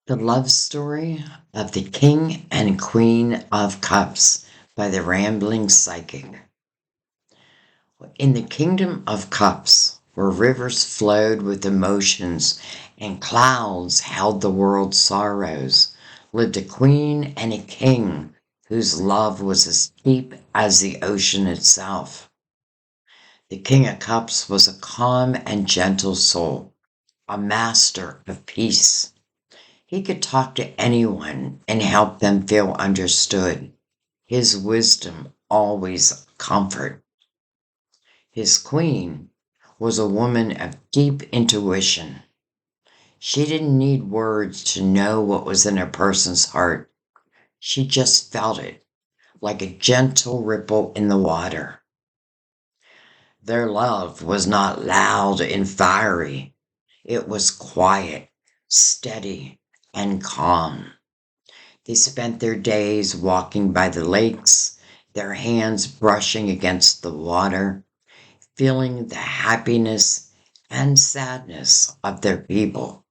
The Love Story of the King and Queen of Cups by the Rambling Psychic. In the Kingdom of Cups, where rivers flowed with emotions and clouds held the world's sorrows, lived a queen and a king whose love was as deep as the ocean itself. The King of Cups was a calm and gentle soul, a master of peace. He could talk to anyone and help them feel understood. His wisdom always comfort. His queen was a woman of deep intuition. She didn't need words to know what was in a person's heart. She just felt it, like a gentle ripple in the water. Their love was not loud and fiery. It was quiet, steady, and calm. They spent their days walking by the lakes, their hands brushing against the water, feeling the happiness and sadness of their people.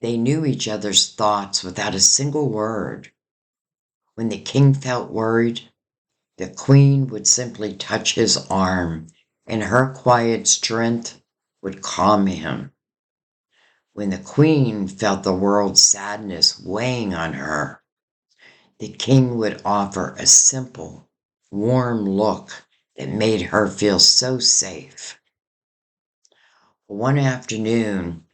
They knew each other's thoughts without a single word. When the king felt worried, the queen would simply touch his arm, and her quiet strength would calm him. When the queen felt the world's sadness weighing on her, the king would offer a simple, warm look that made her feel so safe. One afternoon,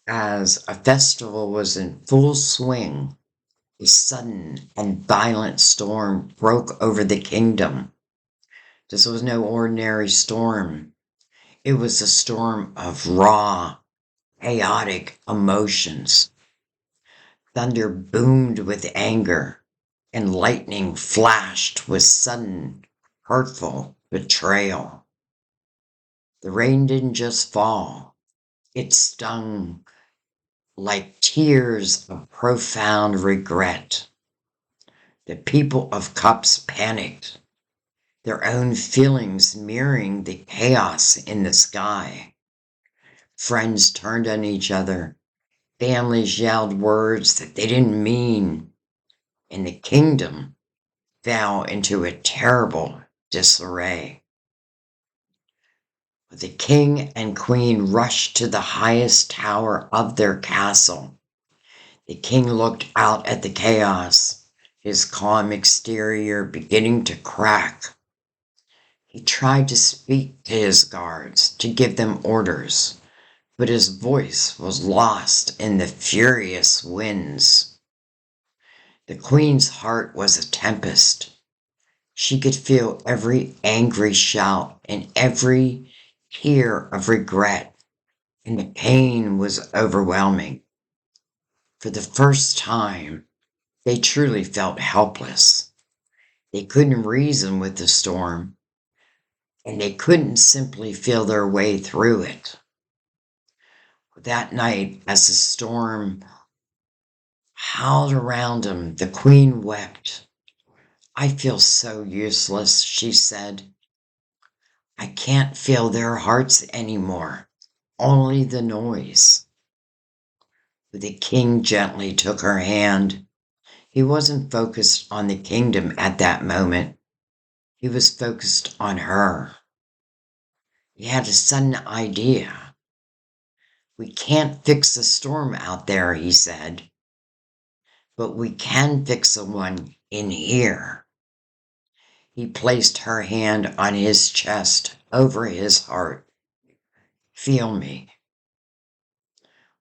as a festival was in full swing, a sudden and violent storm broke over the kingdom. This was no ordinary storm. It was a storm of raw, chaotic emotions. Thunder boomed with anger, and lightning flashed with sudden, hurtful betrayal. The rain didn't just fall, it stung like tears of profound regret. The people of Cups panicked, their own feelings mirroring the chaos in the sky. Friends turned on each other, families yelled words that they didn't mean, and the kingdom fell into a terrible disarray. The king and queen rushed to the highest tower of their castle. The king looked out at the chaos, his calm exterior beginning to crack. He tried to speak to his guards, to give them orders, but his voice was lost in the furious winds. The queen's heart was a tempest. She could feel every angry shout and every tear of regret, and the pain was overwhelming. For the first time, they truly felt helpless. They couldn't reason with the storm, and they couldn't simply feel their way through it. That night, as the storm howled around them, the queen wept. "I feel so useless," she said. "I can't feel their hearts anymore, only the noise." But the king gently took her hand. He wasn't focused on the kingdom at that moment. He was focused on her. He had a sudden idea. "We can't fix a storm out there," he said, "but we can fix one in here." He placed her hand on his chest, over his heart. "Feel me."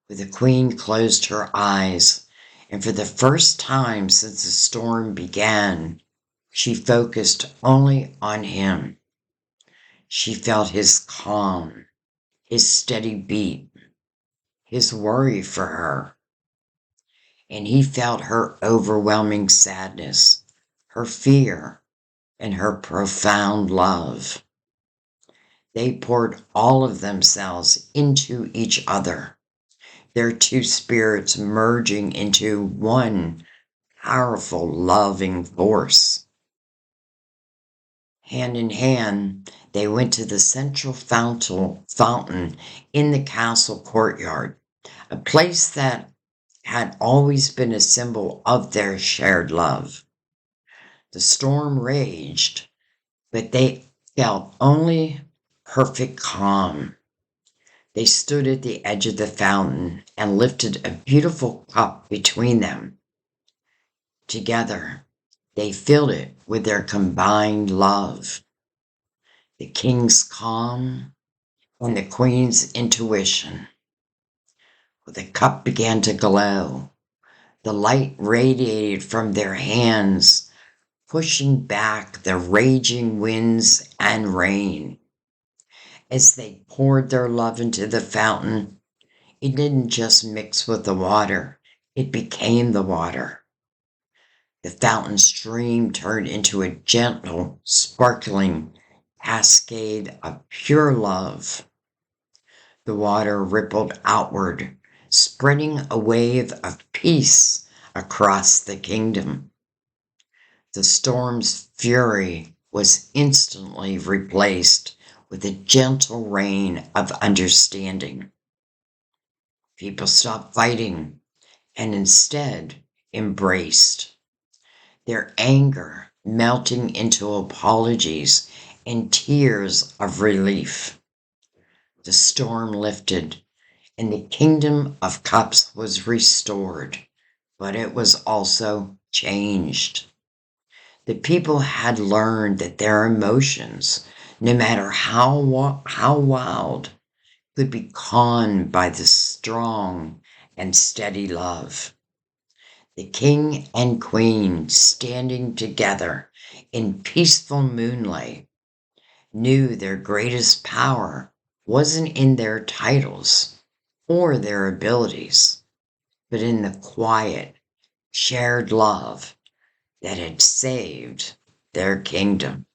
The queen closed her eyes, and for the first time since the storm began, she focused only on him. She felt his calm, his steady beat, his worry for her, and he felt her overwhelming sadness, her fear, and her profound love. They poured all of themselves into each other, their two spirits merging into one powerful, loving force. Hand in hand, they went to the central fountain in the castle courtyard, a place that had always been a symbol of their shared love. The storm raged, but they felt only perfect calm. They stood at the edge of the fountain and lifted a beautiful cup between them. Together, they filled it with their combined love. The king's calm and the queen's intuition. The cup began to glow. The light radiated from their hands, pushing back the raging winds and rain. As they poured their love into the fountain, it didn't just mix with the water, it became the water. The fountain stream turned into a gentle, sparkling cascade of pure love. The water rippled outward, spreading a wave of peace across the kingdom. The storm's fury was instantly replaced with a gentle rain of understanding. People stopped fighting and instead embraced, their anger melting into apologies and tears of relief. The storm lifted and the kingdom of cups was restored, but it was also changed. The people had learned that their emotions, no matter how wild, could be calmed by the strong and steady love. The king and queen, standing together in peaceful moonlight, knew their greatest power wasn't in their titles or their abilities, but in the quiet, shared love that had saved their kingdom.